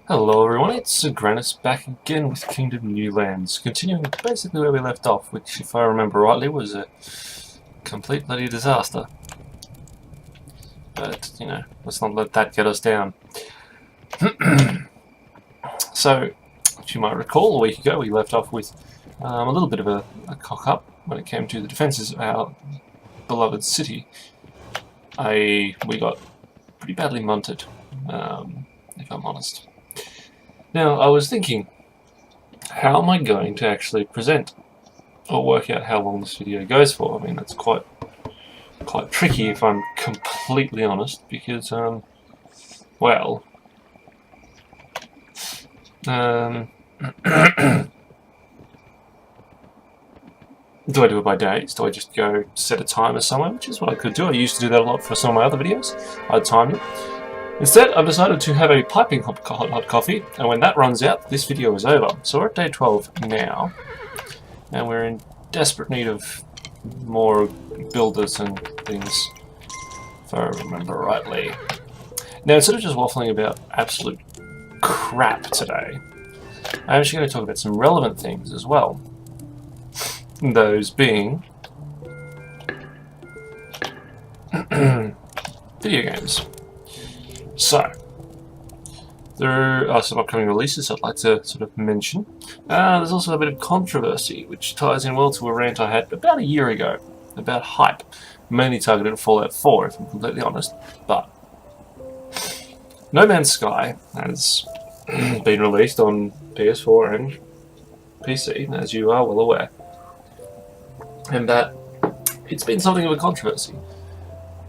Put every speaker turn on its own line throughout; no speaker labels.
Hello everyone, it's Sagrannus back again with Kingdom New Lands, continuing basically where we left off, which if I remember rightly was a complete bloody disaster. But, you know, let's not let that get us down. So, as you might recall, a week ago we left off with a little bit of a cock-up when it came to the defences of our beloved city. We got pretty badly munted, if I'm honest. Now, I was thinking, how am I going to actually present or work out how long this video goes for? I mean, that's quite tricky if I'm completely honest, because, well, do I do it by days? Do I just go set a timer somewhere, which is what I could do. I used to do that a lot for some of my other videos. I'd time them. Instead, I've decided to have a piping hot coffee, and when that runs out, this video is over. So we're at day 12 now, and we're in desperate need of more builders and things, if I remember rightly. Now, instead of just waffling about absolute crap today, I'm actually going to talk about some relevant things as well. Those being video games. So, there are some upcoming releases I'd like to sort of mention. There's also a bit of controversy, which ties in well to a rant I had about a year ago about hype, mainly targeted at Fallout 4, if I'm completely honest. But No Man's Sky has been released on PS4 and PC, as you are well aware, and that it's been something of a controversy.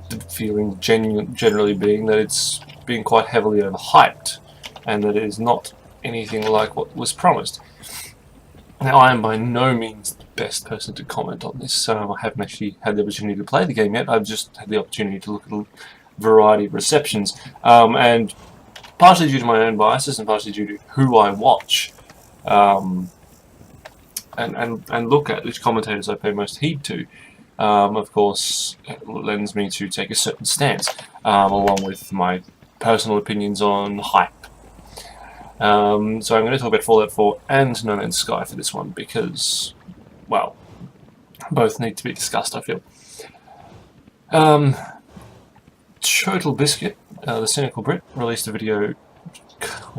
The feeling generally being that it's been quite heavily overhyped, and that it is not anything like what was promised. Now, I am by no means the best person to comment on this, so I haven't actually had the opportunity to play the game yet. I've just had the opportunity to look at a variety of receptions, and partially due to my own biases and partially due to who I watch, and look at, which commentators I pay most heed to. Of course, it lends me to take a certain stance, along with my personal opinions on hype. So I'm going to talk about Fallout 4 and No Man's Sky for this one because, well, both need to be discussed, I feel. Total Biscuit, the Cynical Brit, released a video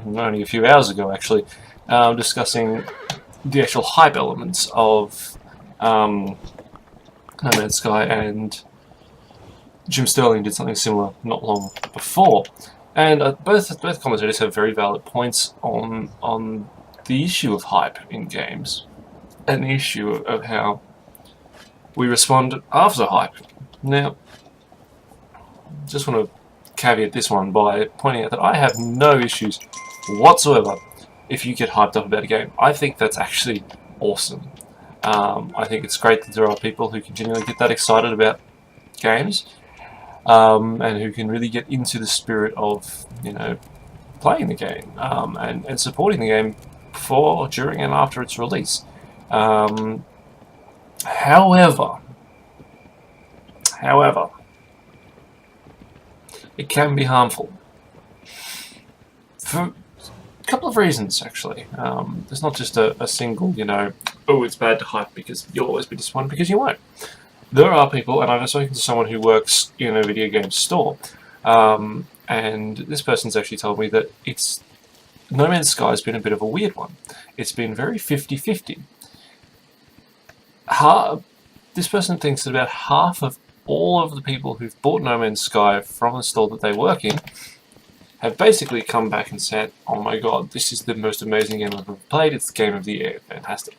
only a few hours ago, actually, discussing the actual hype elements of No Man's Sky, and Jim Sterling did something similar not long before. And both commentators have very valid points on the issue of hype in games, and the issue of how we respond after hype. Now, just want to caveat this one by pointing out that I have no issues whatsoever if you get hyped up about a game. I think that's actually awesome. I think it's great that there are people who continually get that excited about games, and who can really get into the spirit of, you know, playing the game, and supporting the game before, during, and after its release. However, it can be harmful for a couple of reasons, actually. There's not just a single, you know, oh, it's bad to hype because you'll always be disappointed, because you won't. There are people, and I've spoken to someone who works in a video game store, and this person's actually told me that No Man's Sky has been a bit of a weird one. It's been very 50-50. This person thinks that about half of all of the people who've bought No Man's Sky from the store that they work in have basically come back and said, oh my god, this is the most amazing game I've ever played, it's the game of the year, fantastic.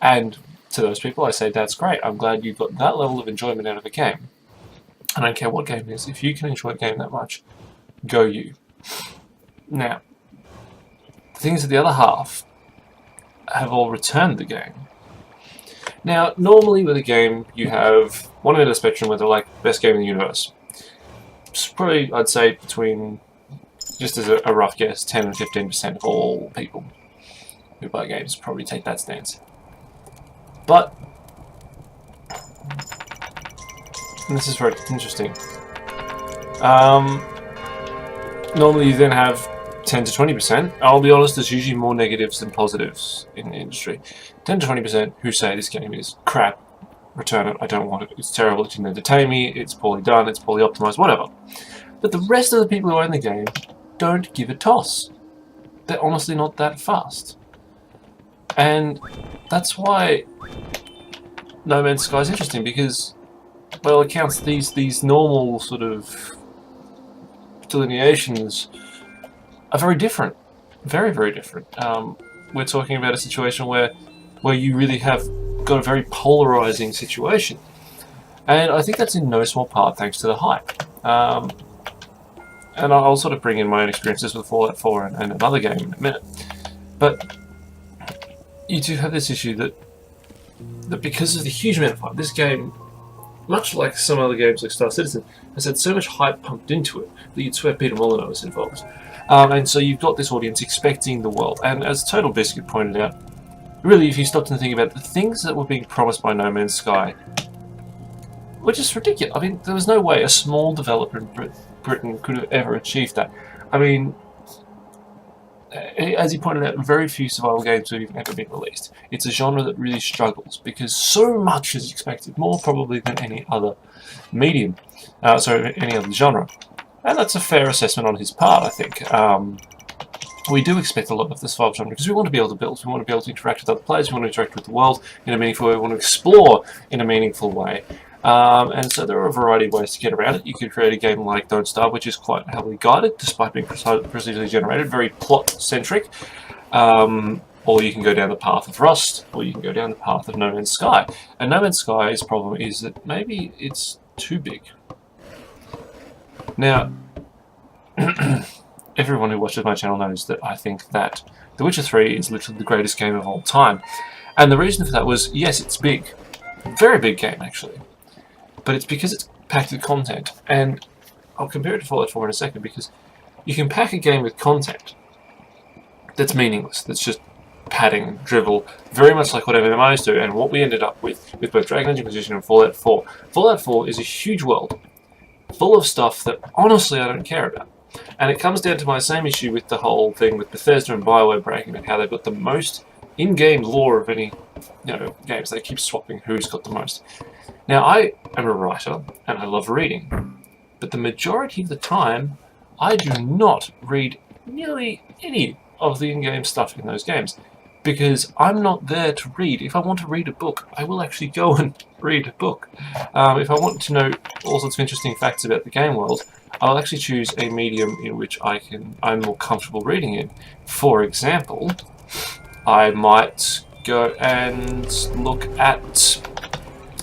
And to those people I say, that's great, I'm glad you got that level of enjoyment out of a game. I don't care what game it is, if you can enjoy a game that much, go you. Now, the thing is that the other half have all returned the game. Now, normally with a game, you have one end of the spectrum where they're like, best game in the universe. It's probably, I'd say, between, just as a rough guess, 10 and 15% of all people who buy games probably take that stance. But, and this is very interesting, normally you then have 10 to 20%, I'll be honest, there's usually more negatives than positives in the industry. 10 to 20% who say this game is crap, return it, I don't want it, it's terrible, it didn't entertain me, it's poorly done, it's poorly optimized, whatever. But the rest of the people who own the game don't give a toss. They're honestly not that fast. And that's why No Man's Sky is interesting, because, by all accounts, these normal sort of delineations are very different. Very, very different. We're talking about a situation where you really have got a very polarizing situation. And I think that's in no small part thanks to the hype. And I'll sort of bring in my own experiences with Fallout 4 and another game in a minute. But you do have this issue that because of the huge amount of hype, this game, much like some other games like Star Citizen, has had so much hype pumped into it that you'd swear Peter Molyneux is involved. And so you've got this audience expecting the world. And as Total Biscuit pointed out, really, if you stopped and think about it, the things that were being promised by No Man's Sky were just ridiculous. I mean, there was no way a small developer in Britain could have ever achieved that. I mean, as he pointed out, very few survival games have ever been released. It's a genre that really struggles because so much is expected, more probably than any other medium, any other genre. And that's a fair assessment on his part, I think. We do expect a lot of the survival genre because we want to be able to build, we want to be able to interact with other players, we want to interact with the world in a meaningful way, we want to explore in a meaningful way. And so there are a variety of ways to get around it. You could create a game like Don't Starve, which is quite heavily guided, despite being procedurally generated, very plot-centric. Or you can go down the path of Rust, or you can go down the path of No Man's Sky. And No Man's Sky's problem is that maybe it's too big. Now, everyone who watches my channel knows that I think that The Witcher 3 is literally the greatest game of all time. And the reason for that was, yes, it's big. Very big game, actually. But it's because it's packed with content. And I'll compare it to Fallout 4 in a second, because you can pack a game with content that's meaningless, that's just padding, drivel, very much like what MMOs do, and what we ended up with both Dragon Age Inquisition and Fallout 4. Fallout 4 is a huge world, full of stuff that honestly I don't care about. And it comes down to my same issue with the whole thing with Bethesda and BioWare bragging about how they've got the most in-game lore of any games. They keep swapping who's got the most. Now, I am a writer, and I love reading, but the majority of the time, I do not read nearly any of the in-game stuff in those games, because I'm not there to read. If I want to read a book, I will actually go and read a book. If I want to know all sorts of interesting facts about the game world, I'll actually choose a medium in which I'm more comfortable reading in. For example, I might go and look at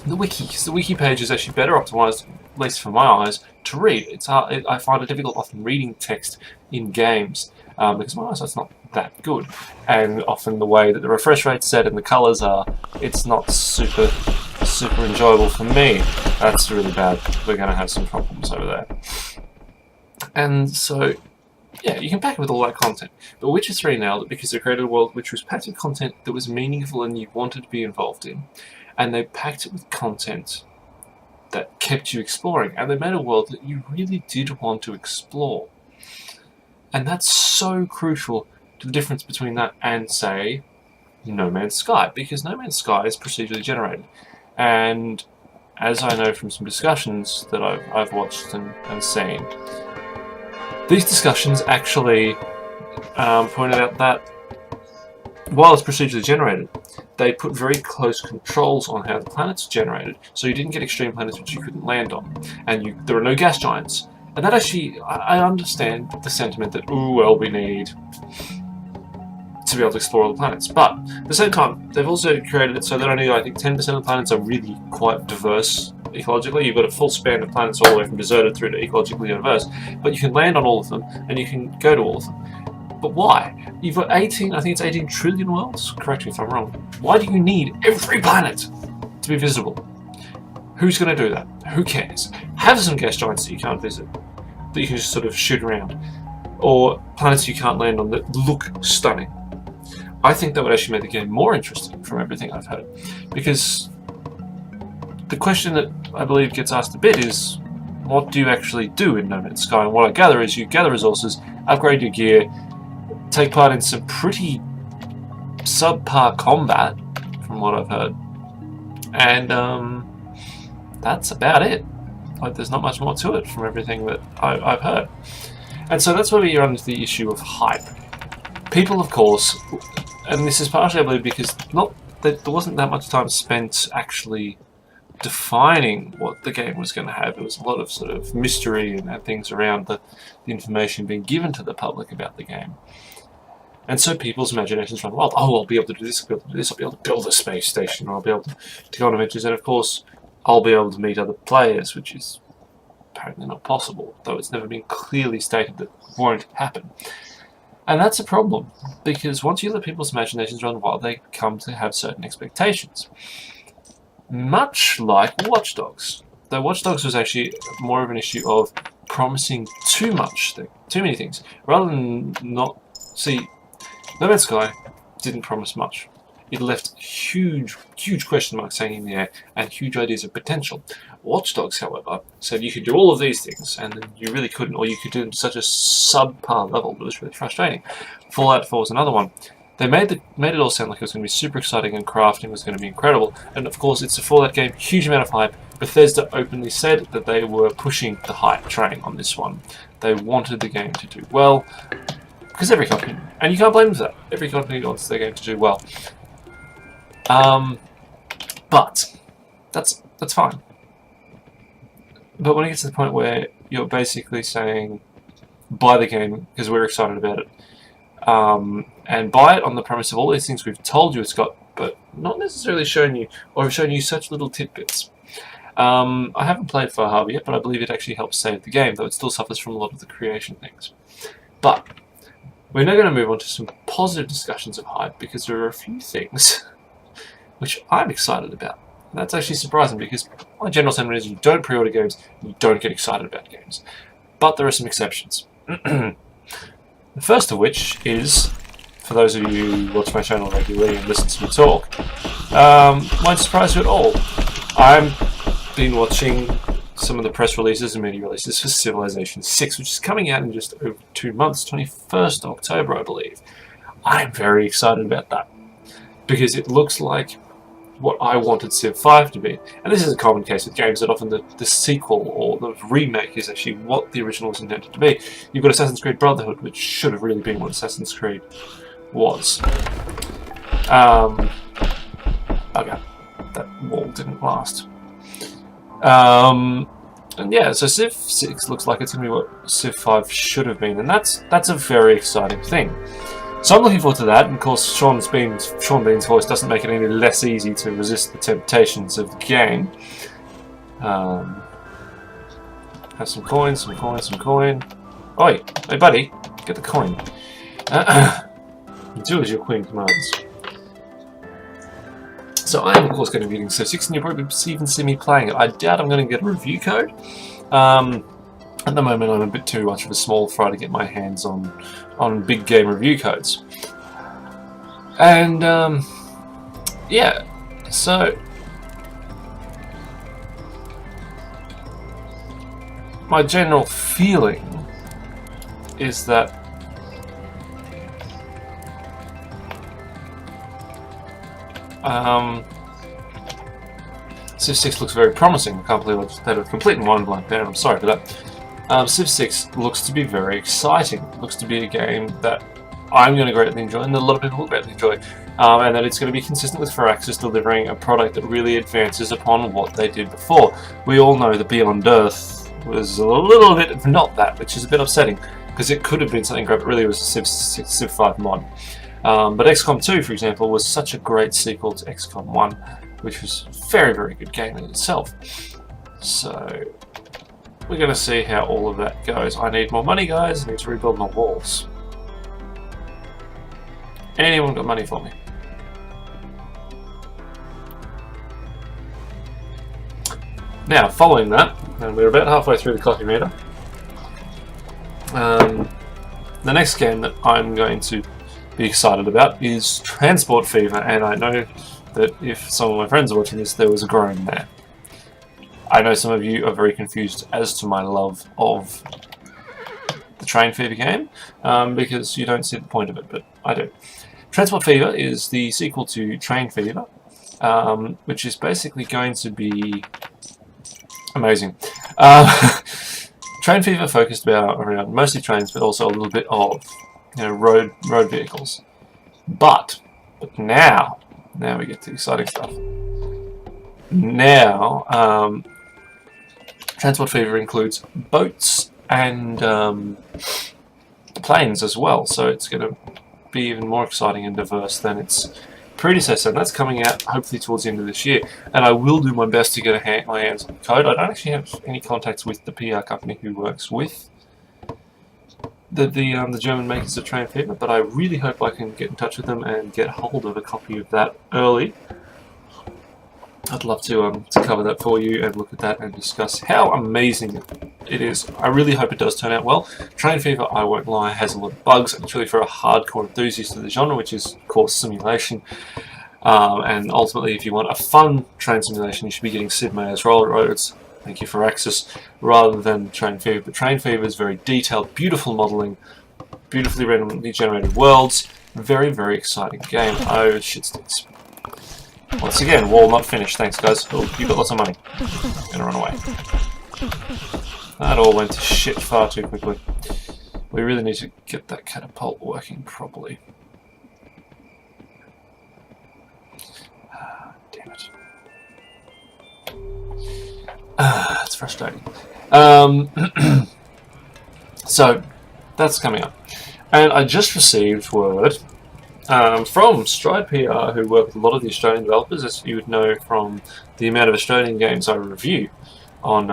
the wikis. The wiki page is actually better optimized, at least for my eyes, to read. It's hard, I find it difficult often reading text in games because my eyesight's not that good, and often the way that the refresh rate's set and the colors are, it's not super enjoyable for me. That's really bad. We're going to have some problems over there. And so, yeah, you can pack it with all that content. But Witcher 3 nailed it because they created a world which was packed with content that was meaningful and you wanted to be involved in. And they packed it with content that kept you exploring. And they made a world that you really did want to explore. And that's so crucial to the difference between that and, say, No Man's Sky. Because No Man's Sky is procedurally generated. And as I know from some discussions that I've watched and seen, these discussions actually pointed out that while it's procedurally generated, they put very close controls on how the planets are generated, so you didn't get extreme planets which you couldn't land on, and there are no gas giants. And that actually, I understand the sentiment that, ooh, well, we need to be able to explore all the planets. But at the same time, they've also created it so that only, I think, 10% of the planets are really quite diverse ecologically. You've got a full span of planets all the way from deserted through to ecologically diverse, but you can land on all of them, and you can go to all of them. But why? You've got 18, I think it's 18 trillion worlds? Correct me if I'm wrong. Why do you need every planet to be visible? Who's going to do that? Who cares? Have some gas giants that you can't visit, that you can just sort of shoot around, or planets you can't land on that look stunning. I think that would actually make the game more interesting from everything I've heard, because the question that I believe gets asked a bit is, what do you actually do in No Man's Sky? And what I gather is you gather resources, upgrade your gear, take part in some pretty subpar combat, from what I've heard. And that's about it. Like, there's not much more to it from everything that I've heard. And so that's where we run into the issue of hype. People, of course, and this is partially, I believe, because there wasn't that much time spent actually defining what the game was going to have. There was a lot of sort of mystery and things around the information being given to the public about the game. And so people's imaginations run wild. Oh, I'll be able to do this, I'll be able to do this, I'll be able to build a space station, or I'll be able to go on adventures, and of course, I'll be able to meet other players, which is apparently not possible, though it's never been clearly stated that won't happen. And that's a problem, because once you let people's imaginations run wild, they come to have certain expectations. Much like Watch Dogs. Though Watch Dogs was actually more of an issue of promising too many things, rather than not. See, No Man's Sky didn't promise much. It left huge question marks hanging in the air and huge ideas of potential. Watch Dogs, however, said you could do all of these things, and then you really couldn't, or you could do them to such a subpar level that it was really frustrating. Fallout 4 was another one. They made it all sound like it was going to be super exciting and crafting was going to be incredible, and of course it's a Fallout game, huge amount of hype. Bethesda openly said that they were pushing the hype train on this one. They wanted the game to do well, because every company, and you can't blame them for that, every company wants their game to do well. But that's fine. But when it gets to the point where you're basically saying, buy the game because we're excited about it, and buy it on the premise of all these things we've told you it's got, but not necessarily shown you, or have shown you such little tidbits. I haven't played Far Harbor yet, but I believe it actually helps save the game, though it still suffers from a lot of the creation things. But we're now going to move on to some positive discussions of hype, because there are a few things which I'm excited about. And that's actually surprising, because my general sentiment is you don't pre-order games, you don't get excited about games. But there are some exceptions. The first of which is, for those of you who watch my channel regularly and listen to me talk, won't surprise you at all. I've been watching some of the press releases and media releases for Civilization 6, which is coming out in just over 2 months, 21st October, I believe. I'm very excited about that, because it looks like what I wanted Civ 5 to be. And this is a common case with games, that often the sequel or the remake is actually what the original was intended to be. You've got Assassin's Creed Brotherhood, which should have really been what Assassin's Creed was. Okay, that wall didn't last. And yeah, so Civ 6 looks like it's going to be what Civ 5 should have been, and that's a very exciting thing. So I'm looking forward to that, and of course Sean Bean's voice doesn't make it any less easy to resist the temptations of the game. Have some coin, some coin. Oi, hey buddy, get the coin. Do as your queen commands. So I am of course going to be getting Civ 6, and you'll probably even see me playing it. I doubt I'm going to get a review code. At the moment I'm a bit too much of a small fry to get my hands on big game review codes. And yeah, so my general feeling is that Civ 6 looks very promising. I can't believe I just had a complete mind blank there, I'm sorry for that. Civ 6 looks to be very exciting. It looks to be a game that I'm going to greatly enjoy, and that a lot of people will greatly enjoy, and that it's going to be consistent with Firaxis delivering a product that really advances upon what they did before. We all know that Beyond Earth was a little bit of not that, which is a bit upsetting, because it could have been something great, but really it was a Civ 5 mod. But XCOM 2, for example, was such a great sequel to XCOM 1, which was a very, very good game in itself. So we're going to see how all of that goes. I need more money, guys. I need to rebuild my walls. Anyone got money for me? Now, following that, and we're about halfway through the Coffee meter, the next game that I'm going to be excited about is Transport Fever, and I know that if some of my friends are watching this, there was a groan there. I know some of you are very confused as to my love of the Train Fever game, because you don't see the point of it, but I do. Transport Fever is the sequel to Train Fever, which is basically going to be amazing. Train Fever focused around mostly trains, but also a little bit of road vehicles. But now we get to the exciting stuff. Now, Transport Fever includes boats and planes as well, so it's going to be even more exciting and diverse than its predecessor, and that's coming out hopefully towards the end of this year. And I will do my best to get my hands on the code. I don't actually have any contacts with the PR company who works with the German makers of Train Fever, but I really hope I can get in touch with them and get hold of a copy of that early. I'd love to cover that for you and look at that and discuss how amazing it is. I really hope it does turn out well. Train Fever, I won't lie, has a lot of bugs, and it's really for a hardcore enthusiast of the genre, which is, of course, simulation. And ultimately, if you want a fun train simulation, you should be getting Sid Meier's Roller Roads, thank you for access, rather than Train Fever. But Train Fever is very detailed, beautiful modelling, beautifully randomly generated worlds, very, very exciting game. Oh, shit sticks. Once again, wall not finished. Thanks, guys. Oh, you got lots of money. Gonna run away. That all went to shit far too quickly. We really need to get that catapult working properly. Damn it. It's frustrating. So, that's coming up. And I just received word from Stride PR, who work with a lot of the Australian developers, as you would know from the amount of Australian games I review on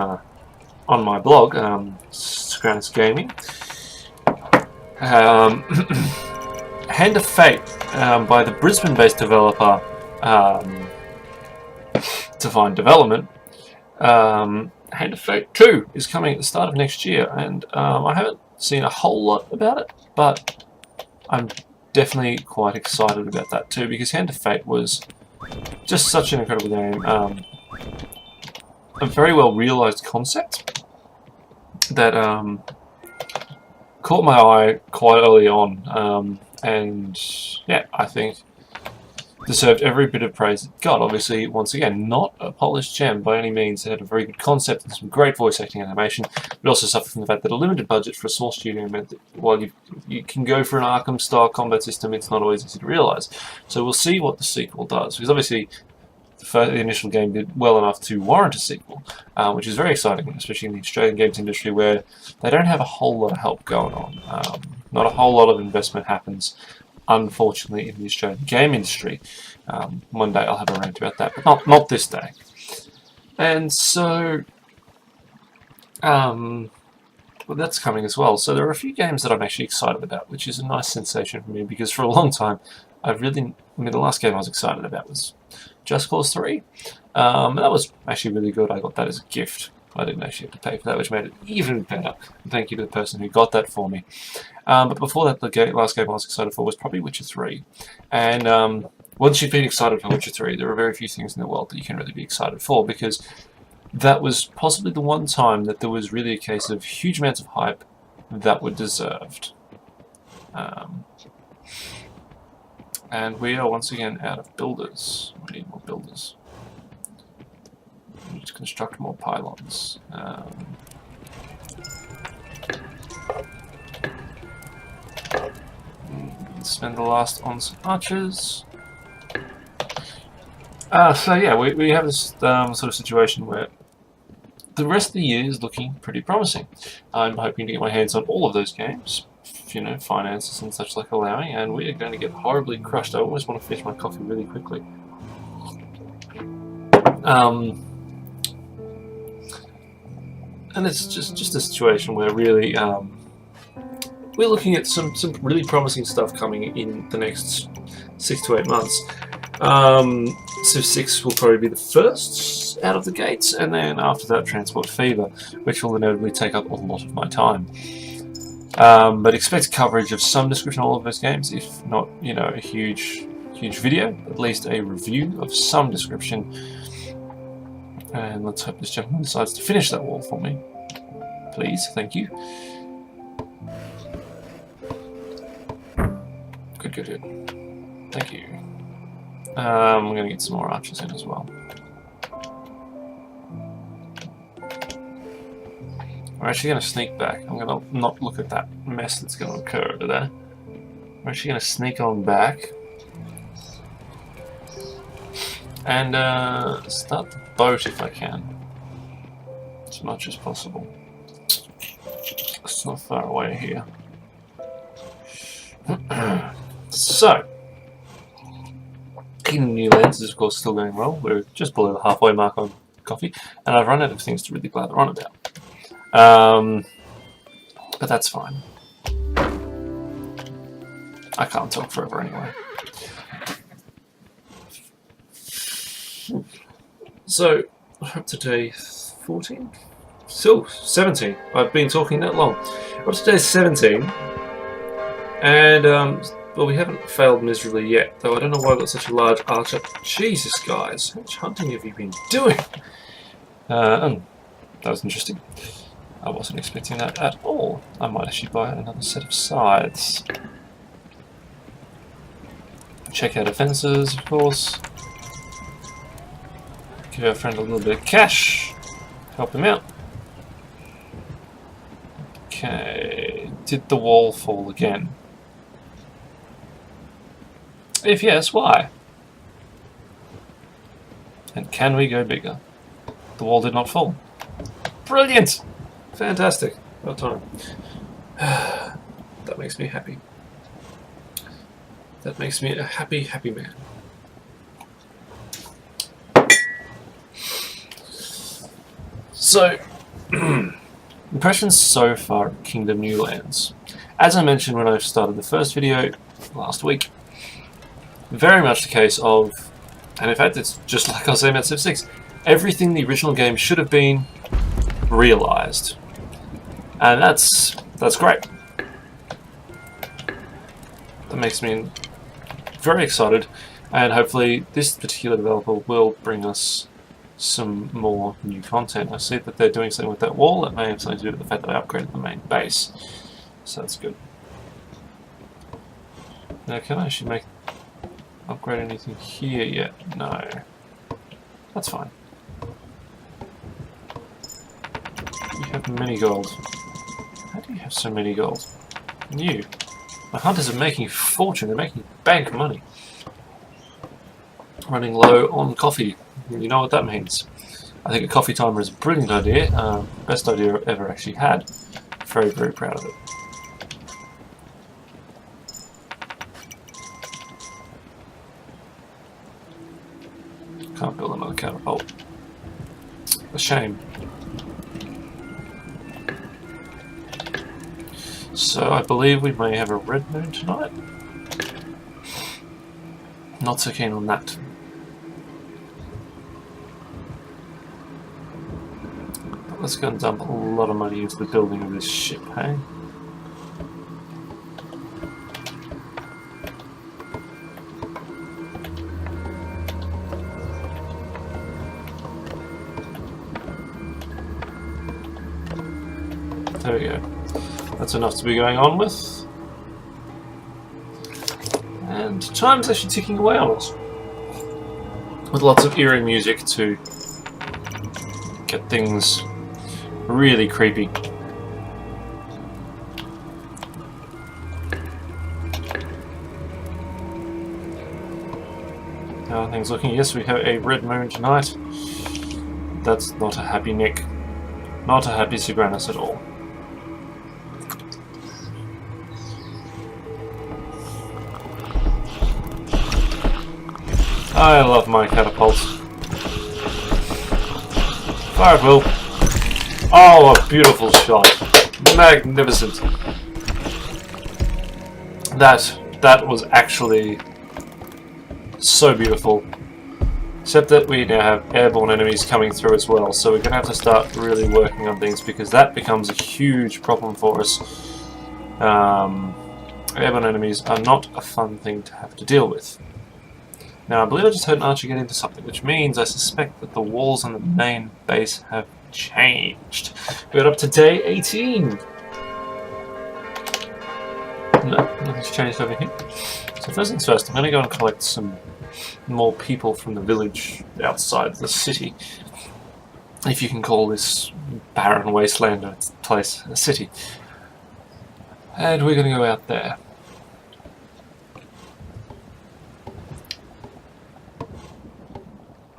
my blog, Sagrannus Gaming. Hand of Fate by the Brisbane-based developer Divine Development. Hand of Fate 2 is coming at the start of next year, and I haven't seen a whole lot about it, but I'm definitely quite excited about that too, because Hand of Fate was just such an incredible game. A very well realised concept that caught my eye quite early on, and yeah, I think deserved every bit of praise it got. Obviously, once again, not a polished gem by any means. It had a very good concept and some great voice acting animation, but also suffered from the fact that a limited budget for a small studio meant that while you can go for an Arkham-style combat system, it's not always easy to realise. So we'll see what the sequel does, because obviously the initial game did well enough to warrant a sequel, which is very exciting, especially in the Australian games industry where they don't have a whole lot of help going on. Not a whole lot of investment happens, unfortunately, in the Australian game industry. One day I'll have a rant about that, but not this day. And so, well, that's coming as well. So there are a few games that I'm actually excited about, which is a nice sensation for me, because for a long time, the last game I was excited about was Just Cause 3. And that was actually really good. I got that as a gift. I didn't actually have to pay for that, which made it even better. And thank you to the person who got that for me. But before that, the last game I was excited for was probably Witcher 3. And once you've been excited for Witcher 3, there are very few things in the world that you can really be excited for, because that was possibly the one time that there was really a case of huge amounts of hype that were deserved. And we are once again out of builders. We need more builders. We need to construct more pylons. Spend the last on some archers. So yeah, we have this sort of situation where the rest of the year is looking pretty promising. I'm hoping to get my hands on all of those games, finances and such like allowing, and we are going to get horribly crushed. I almost want to finish my coffee really quickly. And it's just a situation where really we're looking at some really promising stuff coming in the next 6 to 8 months. Civ 6 will probably be the first out of the gates, and then after that Transport Fever, which will inevitably take up a lot of my time. But expect coverage of some description of all of those games, if not, a huge video, at least a review of some description. And let's hope this gentleman decides to finish that wall for me. Please, thank you. good. Thank you. I'm going to get some more archers in as well. We're actually going to sneak back. I'm going to not look at that mess that's going to occur over there. We're actually going to sneak on back. And start the boat if I can. As much as possible. It's not far away here. So, Kingdom New Lands is of course still going well. We're just below the halfway mark on Coffee, and I've run out of things to really blather on about. But that's fine. I can't talk forever anyway. So, we're up to day 14? Still 17. I've been talking that long. We're up to day 17. And, well, we haven't failed miserably yet, though I don't know why I've got such a large archer. Jesus, guys, how much hunting have you been doing? That was interesting. I wasn't expecting that at all. I might actually buy another set of scythes. Check our defences, of course. Give our friend a little bit of cash. Help him out. Okay. Did the wall fall again? If yes, why? And can we go bigger? The wall did not fall. Brilliant! Fantastic. Well done. That makes me happy. That makes me a happy, happy man. So, impressions so far of Kingdom New Lands. As I mentioned when I started the first video last week, very much the case of, and in fact it's just like I was saying about Civ 6, everything the original game should have been realised. And that's great. That makes me very excited, and hopefully this particular developer will bring us some more new content. I see that they're doing something with that wall. That may have something to do with the fact that I upgraded the main base. So that's good. Now can I actually upgrade anything here yet? No. That's fine. You have many gold. How do you have so many gold? You. My hunters are making a fortune. They're making bank money. Running low on coffee. You know what that means. I think a coffee timer is a brilliant idea. Best idea I've ever actually had. Very, very proud of it. Can't build another catapult. A shame. So I believe we may have a red moon tonight. Not so keen on that. But let's go and dump a lot of money into the building of this ship, hey? There we go. That's enough to be going on with. And time's actually ticking away on us. With lots of eerie music to get things really creepy. How are things looking? Yes, we have a red moon tonight. That's not a happy Nick. Not a happy Sagrannus at all. I love my catapults. Fire at will. Oh, a beautiful shot. Magnificent. That was actually so beautiful. Except that we now have airborne enemies coming through as well, so we're going to have to start really working on things because that becomes a huge problem for us. Airborne enemies are not a fun thing to have to deal with. Now, I believe I just heard an archer get into something, which means I suspect that the walls on the main base have changed. We got up to day 18. No, nothing's changed over here. So first things first, I'm going to go and collect some more people from the village outside the city. If you can call this barren wasteland of place a city. And we're going to go out there.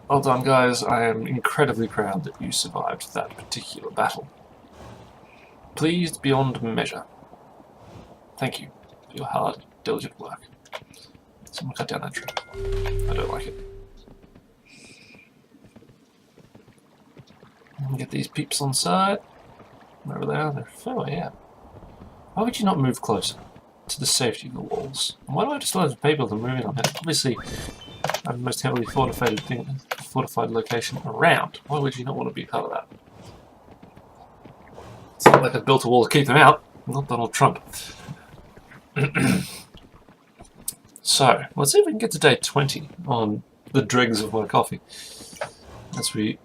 Well done, guys. I am incredibly proud that you survived that particular battle. Pleased beyond measure. Thank you for your hard, diligent work. Someone cut down that tree. I don't like it. Get these peeps on side. Wherever they are, they're far away out. Why would you not move closer to the safety of the walls? And why do I just allow people to move in on it? Obviously, I'm the most heavily fortified location around. Why would you not want to be part of that? It's not like I've built a wall to keep them out. I'm not Donald Trump. So, let's see if we can get to day 20 on the dregs of my coffee. As we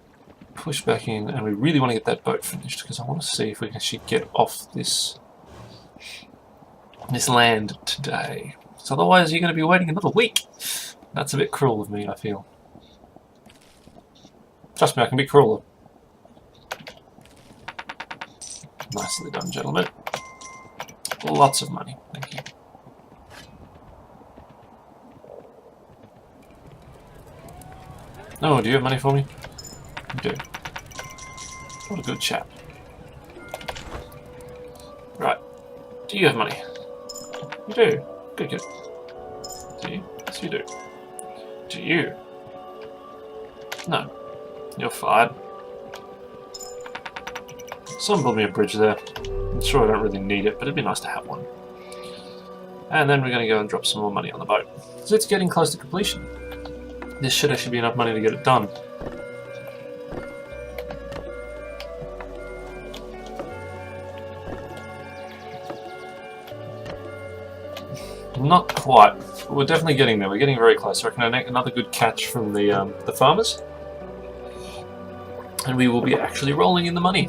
push back in, and we really want to get that boat finished, because I want to see if we can actually get off this land today. So otherwise you're going to be waiting another week. That's a bit cruel of me, I feel. Trust me, I can be crueler. Nicely done, gentlemen. Lots of money, thank you. Oh, do you have money for me? You do. What a good chap. Right. Do you have money? You do. Good, good. Do you? Yes, you do. Do you? No. You're fired. Someone build me a bridge there. I'm sure I don't really need it, but it'd be nice to have one. And then we're going to go and drop some more money on the boat. So it's getting close to completion. This should actually be enough money to get it done. Not quite. But we're definitely getting there. We're getting very close. I reckon I make another good catch from the farmers. And we will be actually rolling in the money.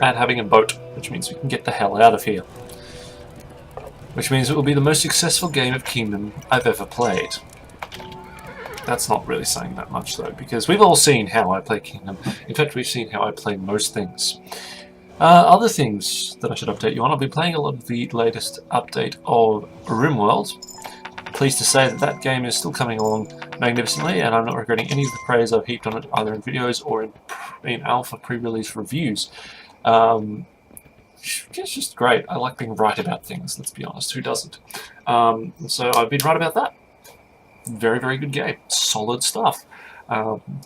And having a boat, which means we can get the hell out of here. Which means it will be the most successful game of Kingdom I've ever played. That's not really saying that much though, because we've all seen how I play Kingdom. In fact, we've seen how I play most things. Other things that I should update you on, I'll be playing a lot of the latest update of RimWorld. Pleased to say that that game is still coming along magnificently, and I'm not regretting any of the praise I've heaped on it, either in videos or in alpha pre-release reviews. It's just great. I like being right about things, let's be honest. Who doesn't? So I've been right about that. Very, very good game. Solid stuff.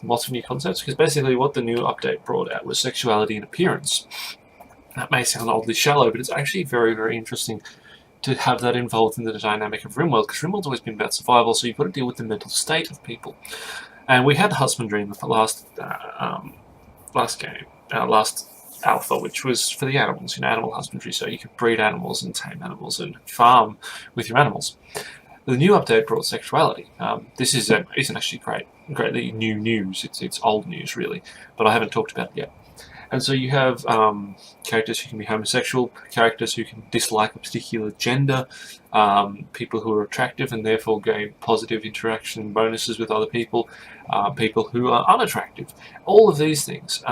Lots of new concepts, because basically what the new update brought out was sexuality and appearance. That may sound oddly shallow, but it's actually very, very interesting to have that involved in the dynamic of RimWorld, because RimWorld's always been about survival, so you've got to deal with the mental state of people. And we had husbandry in the last game, last alpha, which was for the animals, animal husbandry, so you could breed animals and tame animals and farm with your animals. The new update brought sexuality. This isn't actually greatly new news. It's old news, really, but I haven't talked about it yet. And so you have characters who can be homosexual, characters who can dislike a particular gender, people who are attractive and therefore gain positive interaction bonuses with other people, people who are unattractive. All of these things,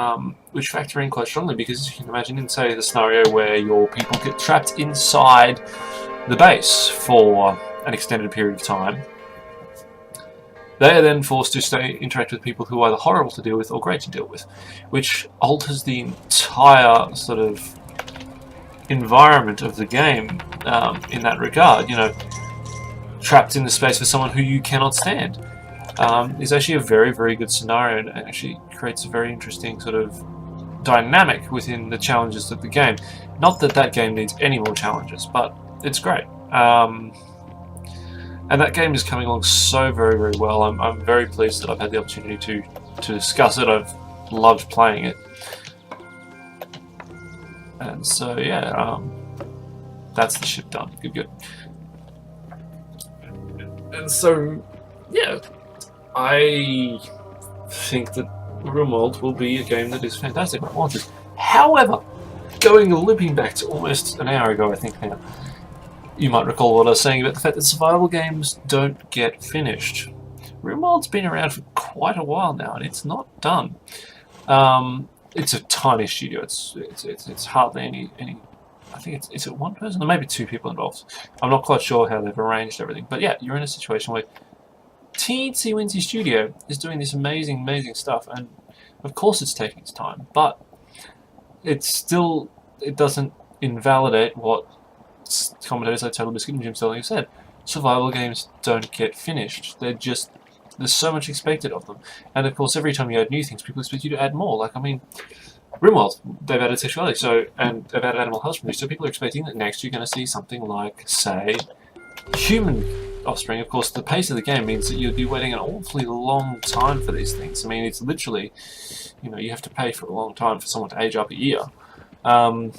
which factor in quite strongly, because as you can imagine, in, say, the scenario where your people get trapped inside the base for an extended period of time, they are then forced to interact with people who are either horrible to deal with or great to deal with, which alters the entire sort of environment of the game in that regard. Trapped in the space with someone who you cannot stand is actually a very, very good scenario, and actually creates a very interesting sort of dynamic within the challenges of the game. Not that that game needs any more challenges, but it's great. And that game is coming along so very, very well. I'm very pleased that I've had the opportunity to discuss it. I've loved playing it. And so, yeah, that's the ship done. Good, good. And so, yeah, I think that RimWorld will be a game that is fantastic. I want it. However, looping back to almost an hour ago, I think now, you might recall what I was saying about the fact that survival games don't get finished. RimWorld's been around for quite a while now, and it's not done. It's a tiny studio. It's hardly any. I think it's one person or maybe two people involved. I'm not quite sure how they've arranged everything, but yeah, you're in a situation where teensy weensy studio is doing this amazing stuff, and of course it's taking its time, but it doesn't invalidate what commentators like Total Biscuit and Jim Sterling have said. Survival games don't get finished. There's so much expected of them, and of course every time you add new things, people expect you to add more. Like, I mean, RimWorld, they've added sexuality, and they've added animal husbandry, so people are expecting that next you're going to see something like, say, human offspring. Of course, the pace of the game means that you'd be waiting an awfully long time for these things. I mean, it's literally, you have to pay for a long time for someone to age up a year. I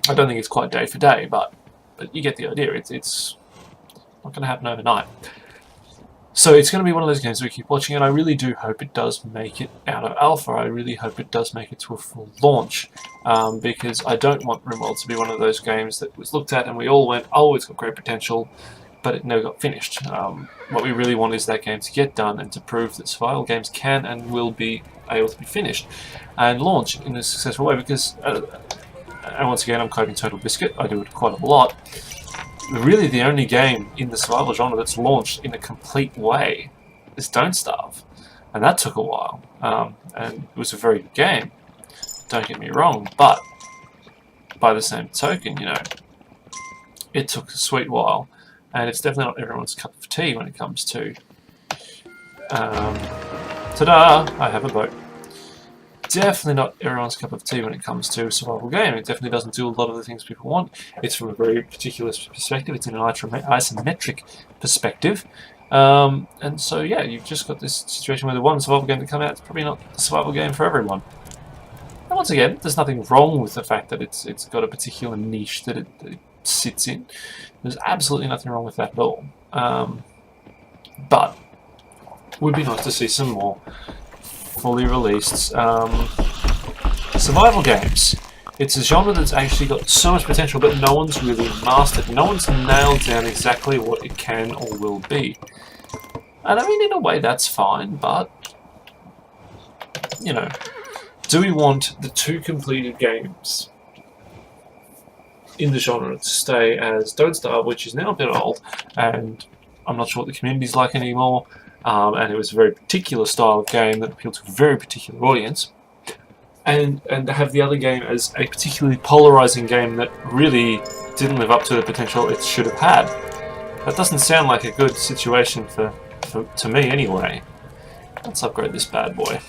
don't think it's quite day for day, but you get the idea. It's not going to happen overnight. So it's going to be one of those games we keep watching, and I really do hope it does make it out of alpha. I really hope it does make it to a full launch, because I don't want RimWorld to be one of those games that was looked at and we all went, oh, it's got great potential, but it never got finished. What we really want is that game to get done and to prove that survival games can and will be able to be finished and launch in a successful way, because, and once again, I'm quoting Total Biscuit, I do it quite a lot, really the only game in the survival genre that's launched in a complete way is Don't Starve, and that took a while, and it was a very good game, don't get me wrong, but by the same token, it took a sweet while, and it's definitely not everyone's cup of tea when it comes to ta-da! I have a boat. Definitely not everyone's cup of tea when it comes to a survival game. It definitely doesn't do a lot of the things people want. It's from a very particular perspective. It's in an isometric perspective. And so, yeah, you've just got this situation where the one survival game that comes out is probably not the survival game for everyone. And once again, there's nothing wrong with the fact that it's got a particular niche that it sits in. There's absolutely nothing wrong with that at all. But it would be nice to see some more fully released survival games. It's a genre that's actually got so much potential, but no one's really mastered. No one's nailed down exactly what it can or will be. And I mean, in a way, that's fine, but, do we want the two completed games in the genre to stay as Don't Starve, which is now a bit old, and I'm not sure what the community's like anymore, and it was a very particular style of game that appealed to a very particular audience, and have the other game as a particularly polarizing game that really didn't live up to the potential it should have had. That doesn't sound like a good situation to me anyway. Let's upgrade this bad boy.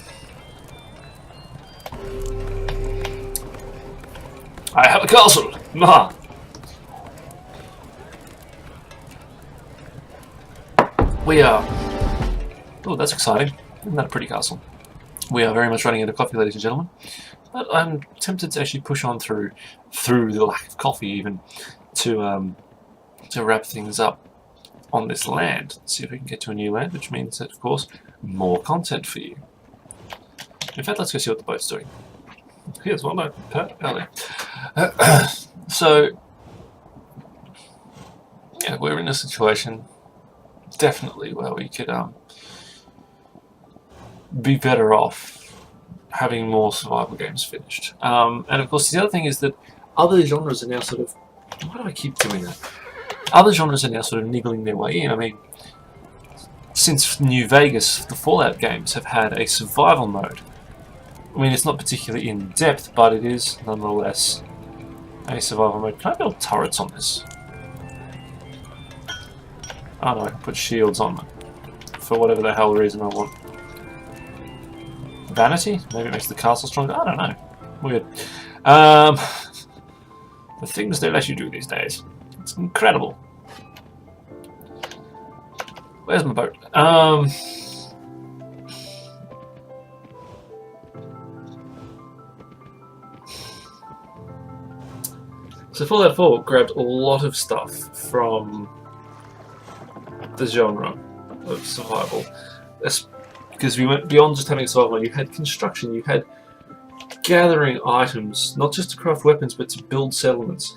I have a castle! Maha! We are... Oh, that's exciting. Isn't that a pretty castle? We are very much running out of coffee, ladies and gentlemen. But I'm tempted to actually push on through the lack of coffee even, to wrap things up on this land. See if we can get to a new land, which means that, of course, more content for you. In fact, let's go see what the boat's doing. Here's one boat. Early. So, yeah, we're in a situation, definitely, where we could be better off having more survival games finished. And of course, the other thing is that other genres are now sort of... Why do I keep doing that? Other genres are now sort of niggling their way in. I mean, since New Vegas, the Fallout games have had a survival mode. I mean, it's not particularly in-depth, but it is, nonetheless, a survival mode. Can I build turrets on this? Oh no, I can put shields on them. For whatever the hell reason I want. Vanity? Maybe it makes the castle stronger? I don't know. Weird. The things they let you do these days. It's incredible. Where's my boat? So Fallout 4 grabbed a lot of stuff from the genre of survival. Because we went beyond just having survival. You had construction, you had gathering items, not just to craft weapons, but to build settlements.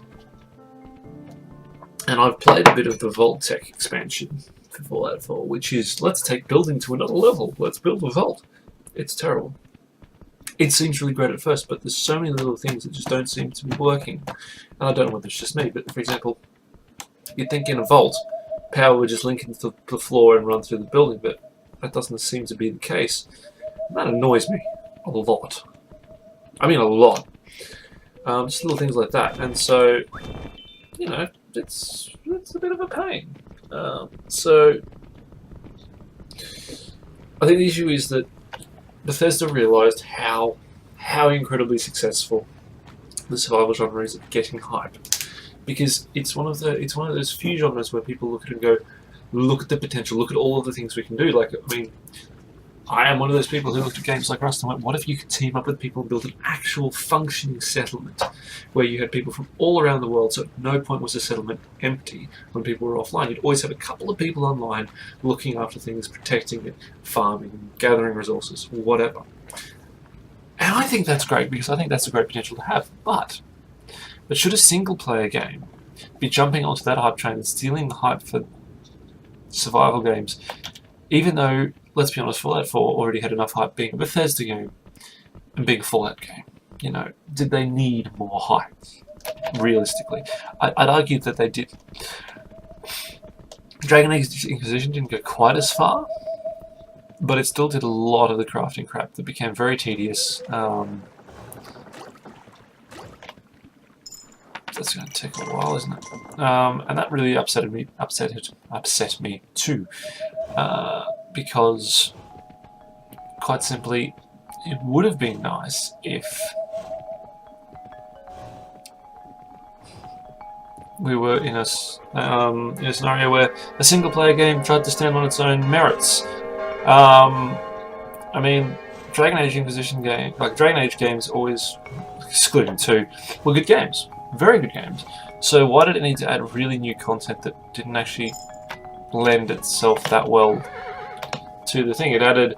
And I've played a bit of the Vault Tech expansion for Fallout 4, which is, let's take building to another level. Let's build a vault. It's terrible. It seems really great at first, but there's so many little things that just don't seem to be working. And I don't know whether it's just me, but for example, you'd think in a vault, power would just link into the floor and run through the building, but that doesn't seem to be the case. And that annoys me a lot. I mean a lot. Just little things like that. And so, you know, it's a bit of a pain. So I think the issue is that Bethesda realised how incredibly successful the survival genre is at getting hype, because it's one of those few genres where people look at it and go, look at the potential, look at all of the things we can do. Like, I mean, I am one of those people who looked at games like Rust and went, what if you could team up with people and build an actual functioning settlement where you had people from all around the world, so at no point was the settlement empty when people were offline. You'd always have a couple of people online looking after things, protecting it, farming, gathering resources, whatever. And I think that's great, because I think that's a great potential to have. But should a single-player game be jumping onto that hype train and stealing the hype for survival games, even though, let's be honest, Fallout 4 already had enough hype being a Bethesda game and being a Fallout game? You know, did they need more hype? Realistically, I'd argue that they did. Dragon Age Inquisition didn't go quite as far, but it still did a lot of the crafting crap that became very tedious. That's going to take a while, isn't it? And that really upset me too, because, quite simply, it would have been nice if we were in a scenario where a single-player game tried to stand on its own merits. I mean, Dragon Age Inquisition game, like Dragon Age games, always, excluding 2, were good games. Very good games. So why did it need to add really new content that didn't actually lend itself that well to the thing? It added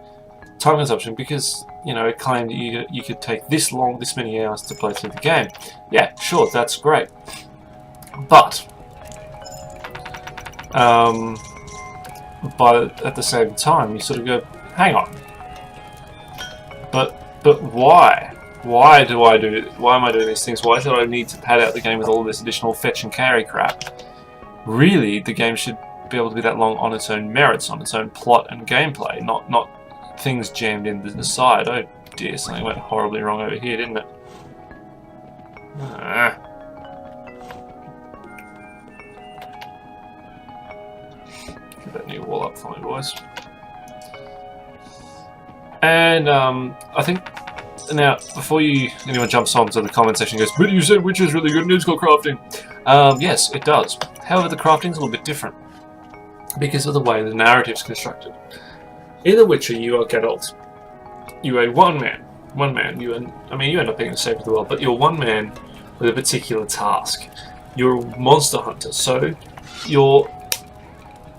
time consumption because, you know, it claimed that you could take this many hours to play through the game. Yeah, sure, that's great. But at the same time, you sort of go, hang on. But why? Why am I doing these things? Why should I need to pad out the game with all this additional fetch and carry crap? Really, the game should be able to be that long on its own merits, on its own plot and gameplay, not things jammed in the side. Oh dear, something went horribly wrong over here, didn't it? Get that new wall up for me, boys. And I think now, before anyone jumps onto the comment section and goes, but you said Witcher's really good and it's got crafting. Yes, it does. However, the crafting's a little bit different because of the way the narrative's constructed. In The Witcher, you are Geralt. You are one man. You end up being the savior of the world, but you're one man with a particular task. You're a monster hunter, so you're...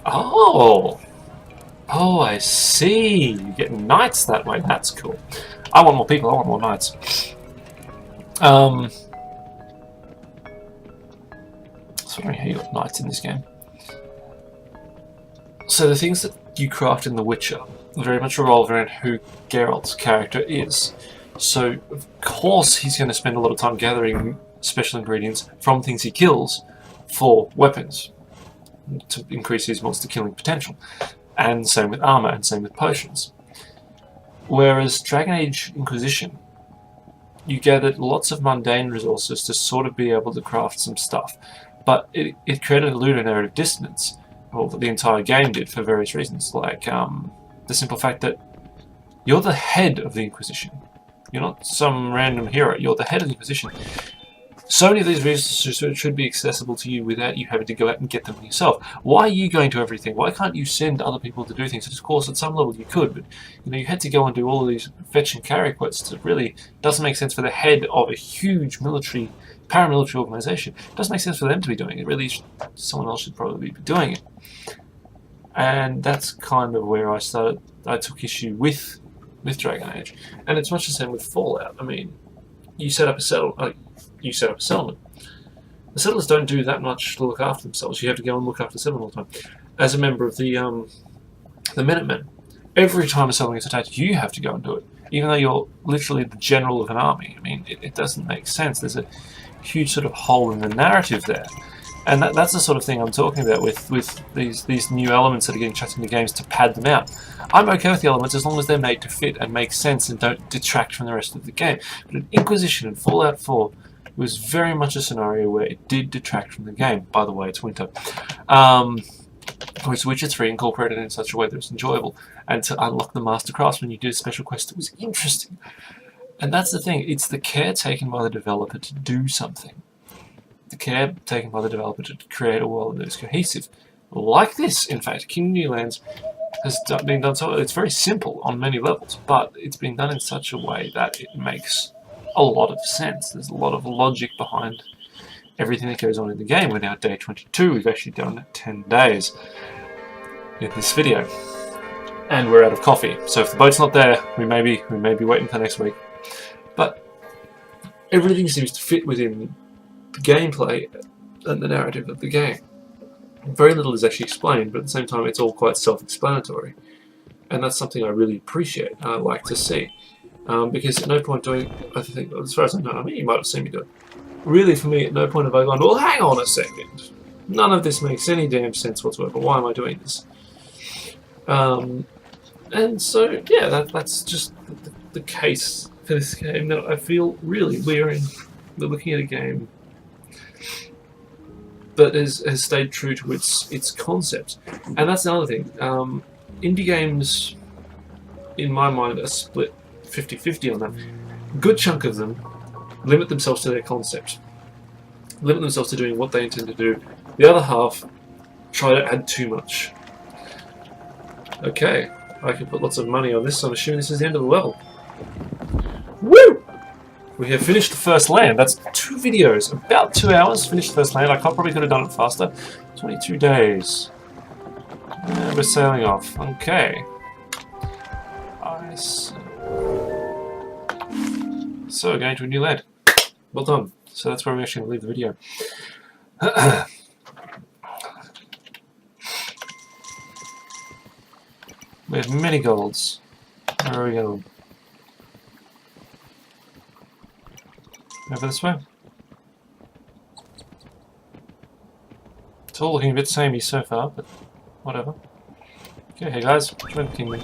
Oh, I see. You get knights that way. That's cool. I want more people. I want more knights. So I don't know how you got knights in this game. So the things that you craft in The Witcher very much revolve around who Geralt's character is. So of course he's going to spend a lot of time gathering special ingredients from things he kills for weapons to increase his monster killing potential. And same with armor, and same with potions. Whereas Dragon Age Inquisition, you gathered lots of mundane resources to sort of be able to craft some stuff. But it created a ludonarrative dissonance, well, that the entire game did for various reasons, like the simple fact that you're the head of the Inquisition. You're not some random hero, you're the head of the Inquisition. So many of these resources should be accessible to you without you having to go out and get them yourself. Why are you going to everything? Why can't you send other people to do things? Of course, at some level you could, but you had to go and do all of these fetch and carry quests. It really doesn't make sense for the head of a huge paramilitary organization. It doesn't make sense for them to be doing it. Really, someone else should probably be doing it. And that's kind of where I took issue with Dragon Age. And it's much the same with Fallout. I mean, you set up a settlement. The settlers don't do that much to look after themselves. You have to go and look after the settlement all the time. As a member of the Minutemen, every time a settlement gets attacked, you have to go and do it, even though you're literally the general of an army. I mean, it doesn't make sense. There's a huge sort of hole in the narrative there. And that's the sort of thing I'm talking about with these new elements that are getting chucked into games to pad them out. I'm okay with the elements as long as they're made to fit and make sense and don't detract from the rest of the game. But in Inquisition and Fallout 4, it was very much a scenario where it did detract from the game. By the way, it's winter. Whereas Witcher 3 incorporated it in such a way that it was enjoyable. And to unlock the Master Craftsman, you did a special quest that was interesting. And that's the thing. It's the care taken by the developer to do something. The care taken by the developer to create a world that is cohesive. Like this, in fact, King New Lands has been done so. It's very simple on many levels, but it's been done in such a way that it makes a lot of sense. There's a lot of logic behind everything that goes on in the game. We're now at day 22. We've actually done 10 days in this video, and we're out of coffee. So if the boat's not there, we may be waiting for next week. But everything seems to fit within the gameplay and the narrative of the game. Very little is actually explained, but at the same time it's all quite self-explanatory, and that's something I really appreciate and I like to see, because at no point doing, I think, as far as I know, I mean, you might have seen me do it, really for me at no point have I gone, well, hang on a second, none of this makes any damn sense whatsoever, why am I doing this? And so yeah, that's just the case for this game. That I feel really we're looking at a game that has stayed true to its concept. And that's another thing. Indie games, in my mind, are split 50-50 on that. A good chunk of them limit themselves to their concept, limit themselves to doing what they intend to do. The other half try to add too much. Okay, I can put lots of money on this, so I'm assuming this is the end of the level. Woo! We have finished the first land. That's 2 videos, about 2 hours. Finished the first land. I probably could have done it faster. 22 days. And we're sailing off. Okay. Ice. So we're going to a new land. Well done. So that's where we're actually going to leave the video. We have many golds. Where are we going? Over this way. It's all looking a bit samey so far, but whatever. Okay, hey guys, join the kingdom.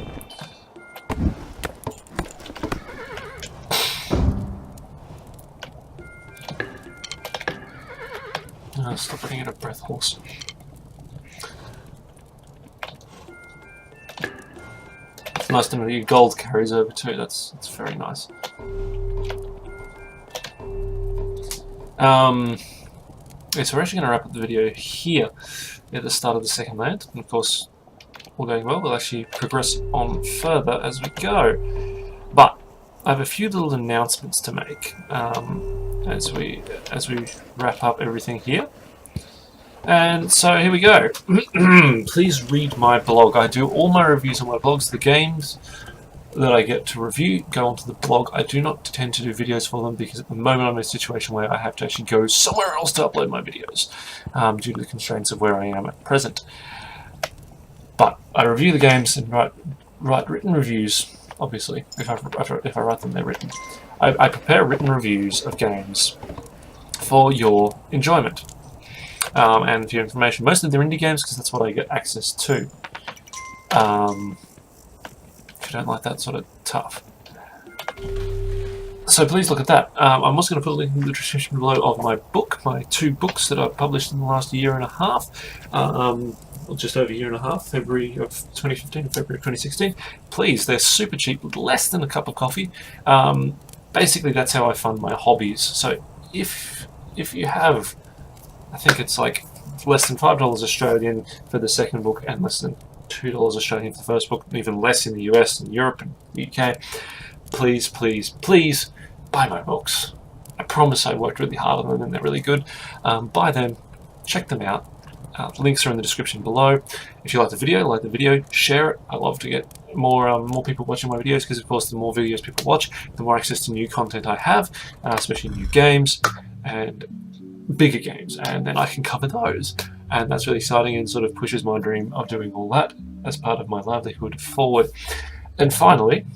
Oh, stop being a breath horse. It's nice to know your gold carries over too. That's very nice. Yeah, so we're actually going to wrap up the video here at the start of the second land. And of course, all going well, we'll actually progress on further as we go. But I have a few little announcements to make as we wrap up everything here. And so here we go. Please read my blog. I do all my reviews on my blogs. The games that I get to review go onto the blog. I do not tend to do videos for them because at the moment I'm in a situation where I have to actually go somewhere else to upload my videos due to the constraints of where I am at present. But I review the games and write written reviews. Obviously, if I write them, they're written. I prepare written reviews of games for your enjoyment and for your information. Mostly they're indie games because that's what I get access to. If you don't like that sort of tough. So please look at that. I'm also going to put a link in the description below of my book, my 2 books that I've published in the last year and a half. Well, just over a year and a half, February of 2015 and February of 2016. Please, they're super cheap, less than a cup of coffee. Basically, that's how I fund my hobbies. So if you have, I think it's like less than $5 Australian for the second book and less than $2 Australian for the first book, and even less in the US and Europe and the UK, please, please, please buy my books. I promise I worked really hard on them and they're really good. Buy them, check them out. The links are in the description below. If you like the video, share it. I love to get more people watching my videos because, of course, the more videos people watch, the more access to new content I have, especially new games. And bigger games, and then I can cover those. And that's really exciting and sort of pushes my dream of doing all that as part of my livelihood forward. And finally,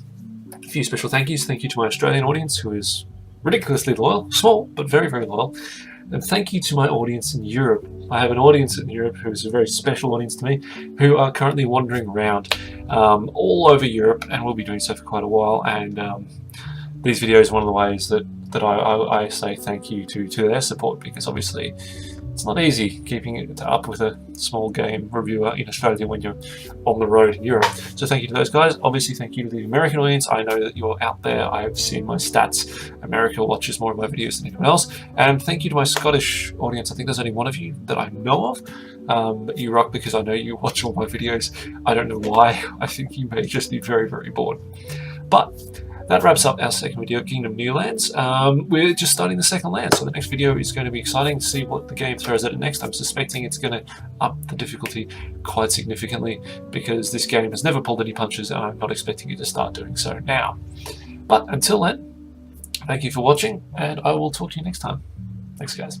a few special thank yous. Thank you to my Australian audience, who is ridiculously loyal, small, but very, very loyal. And thank you to my audience in Europe. I have an audience in Europe who is a very special audience to me, who are currently wandering around all over Europe, and will be doing so for quite a while. And these videos are one of the ways that I say thank you to their support, because obviously it's not easy keeping it up with a small game reviewer in Australia when you're on the road in Europe. So thank you to those guys. Obviously thank you to the American audience. I know that you're out there. I've seen my stats. America watches more of my videos than anyone else. And thank you to my Scottish audience. I think there's only one of you that I know of. You rock, because I know you watch all my videos. I don't know why. I think you may just be very, very bored. But that wraps up our second video, Kingdom New Lands. We're just starting the second land, so the next video is going to be exciting to see what the game throws at it next. I'm suspecting it's going to up the difficulty quite significantly, because this game has never pulled any punches, and I'm not expecting it to start doing so now. But until then, thank you for watching, and I will talk to you next time. Thanks, guys.